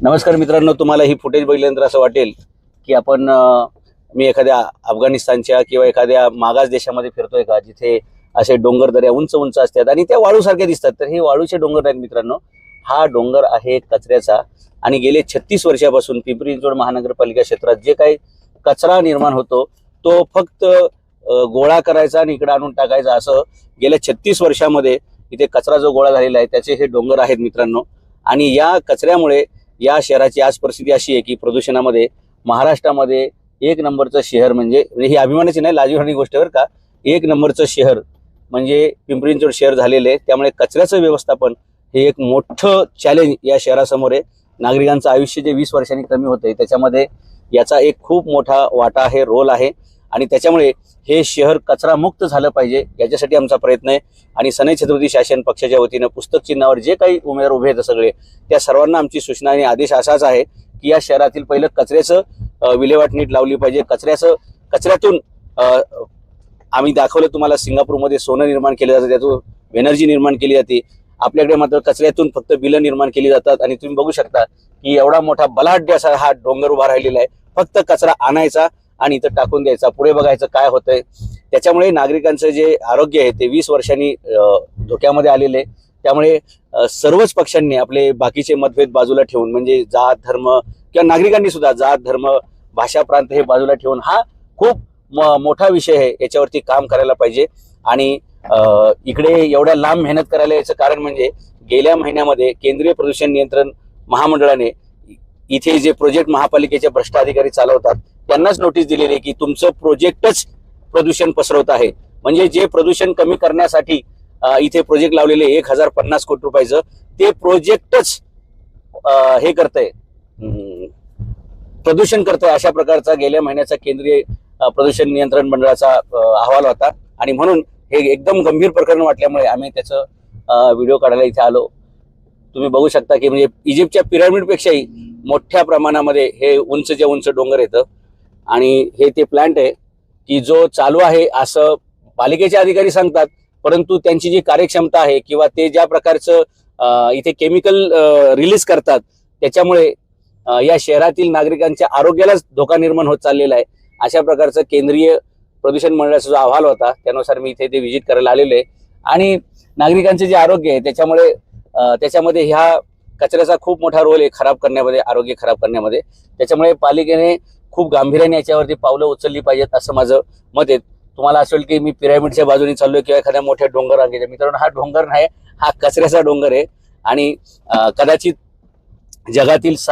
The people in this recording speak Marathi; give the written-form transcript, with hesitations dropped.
नमस्कार मित्रांनो, तुम्हाला ही फुटेज बघितल्यानंतर असं वाटेल की आपण मी एखाद्या अफगाणिस्तानच्या किंवा एखाद्या मागास देशामध्ये फिरतोय का, जिथे असे डोंगर दऱ्या उंच उंच असतात आणि त्या वाळूसारख्या दिसतात. तर हे वाळूचे डोंगर नाहीत मित्रांनो, हा डोंगर आहे कचऱ्याचा. आणि गेले 36 वर्षापासून पिंपरी चिंचवड महानगरपालिका क्षेत्रात जे काही कचरा निर्माण होतो तो फक्त गोळा करायचा आणि इकडे आणून टाकायचा, असं गेल्या 36 वर्षामध्ये इथे कचरा जो गोळा झालेला आहे त्याचे हे डोंगर आहेत मित्रांनो. आणि या कचऱ्यामुळे या शहराची आज परिस्थिती अशी आहे की प्रदूषणामध्ये महाराष्ट्रामध्ये एक नंबरचं शहर म्हणजे ही अभिमानाची नाही, लाजिरवाणी गोष्ट बरं का, एक नंबरचं शहर म्हणजे पिंपरी चिंचवड शहर झालेलं आहे. त्यामुळे कचऱ्याचं व्यवस्थापन हे एक मोठं चॅलेंज या शहरासमोर आहे. नागरिकांचं आयुष्य जे 20 वर्षांनी कमी होतंय त्याच्यामध्ये याचा एक खूप मोठा वाटा आहे, रोल आहे. आणि त्याच्यामुळे हे शहर कचरा मुक्त झालं पाहिजे याच्यासाठी आमचा प्रयत्न आहे. आणि सनई छत्रपती शासन पक्षाच्या वतीनं पुस्तक चिन्हावर जे काही उमेदवार उभे आहेत सगळे, त्या सर्वांना आमची सूचना आणि आदेश असाच आहे की या शहरातील पहिलं कचऱ्याचं विल्हेवाट नीट लावली पाहिजे. कचऱ्यातून आम्ही दाखवलं तुम्हाला, सिंगापूरमध्ये सोनं निर्माण केलं जातं, त्यातून एनर्जी निर्माण केली जाते. आपल्याकडे मात्र कचऱ्यातून फक्त बिलं निर्माण केली जातात. आणि तुम्ही बघू शकता की एवढा मोठा बलाढ्य असा हा डोंगर उभा राहिलेला आहे. फक्त कचरा आणायचा आणि इथं टाकून द्यायचा, पुढे बघायचं काय होतंय. त्याच्यामुळे नागरिकांचं जे आरोग्य आहे ते 20 वर्षांनी धोक्यामध्ये आलेले आहे. त्यामुळे सर्वच पक्षांनी आपले बाकीचे मतभेद बाजूला ठेवून, म्हणजे जात धर्म किंवा नागरिकांनी सुद्धा जात धर्म भाषा प्रांत हे बाजूला ठेवून हा खूप मोठा विषय आहे, याच्यावरती काम करायला पाहिजे. आणि इकडे एवढ्या लांब मेहनत करायला याचं कारण म्हणजे गेल्या महिन्यामध्ये केंद्रीय प्रदूषण नियंत्रण महामंडळाने इथे जे प्रोजेक्ट महापालिकेचे भ्रष्ट अधिकारी चालवतात त्यांनाच नोटीस दिलेली आहे की तुमचं प्रोजेक्टच प्रदूषण पसरवत आहे. म्हणजे जे प्रदूषण कमी करण्यासाठी इथे प्रोजेक्ट लावलेले 1050 कोटी रुपयाचं, ते प्रोजेक्टच हे करतंय, प्रदूषण करतंय. अशा प्रकारचा गेल्या महिन्याचा केंद्रीय प्रदूषण नियंत्रण मंडळाचा अहवाल होता. आणि म्हणून हे एकदम गंभीर प्रकरण वाटल्यामुळे आम्ही त्याचं व्हिडिओ काढायला इथे आलो. तुम्ही बघू शकता की म्हणजे इजिप्तच्या पिरामिडपेक्षाही मोठ्या प्रमाणामध्ये हे उंचच्या उंच डोंगर येतं. आणि हे ते प्लांट आहे की जो चालू आहे असं पालिकेचे अधिकारी सांगतात, परंतु त्यांची जी कार्यक्षमता आहे किंवा ते ज्या प्रकारचं इथे केमिकल रिलीज करतात त्याच्यामुळे या शहरातील नागरिकांच्या आरोग्यालाच धोका निर्माण होत चाललेला आहे. अशा प्रकारचं केंद्रीय प्रदूषण मंडळाचा जो अहवाल होता त्यानुसार मी इथे ते व्हिजिट करायला आलेलो आहे. आणि नागरिकांचे जे आरोग्य आहे त्याच्यामध्ये ह्या कचऱ्याचा खूप मोठा रोल आहे खराब करण्यामध्ये, आरोग्य खराब करण्यामध्ये. त्याच्यामुळे पालिकेने खूप गांभीर्याने याच्यावरती पावलं उचलली पाहिजेत असं माझं मत आहे. तुम्हाला असं की मी पिरामिडच्या बाजूने चाललोय किंवा एखाद्या मोठ्या डोंगर रांगेच्या, मित्रांनो हा डोंगर नाही, हा कचऱ्याचा डोंगर आहे. आणि कदाचित जगातील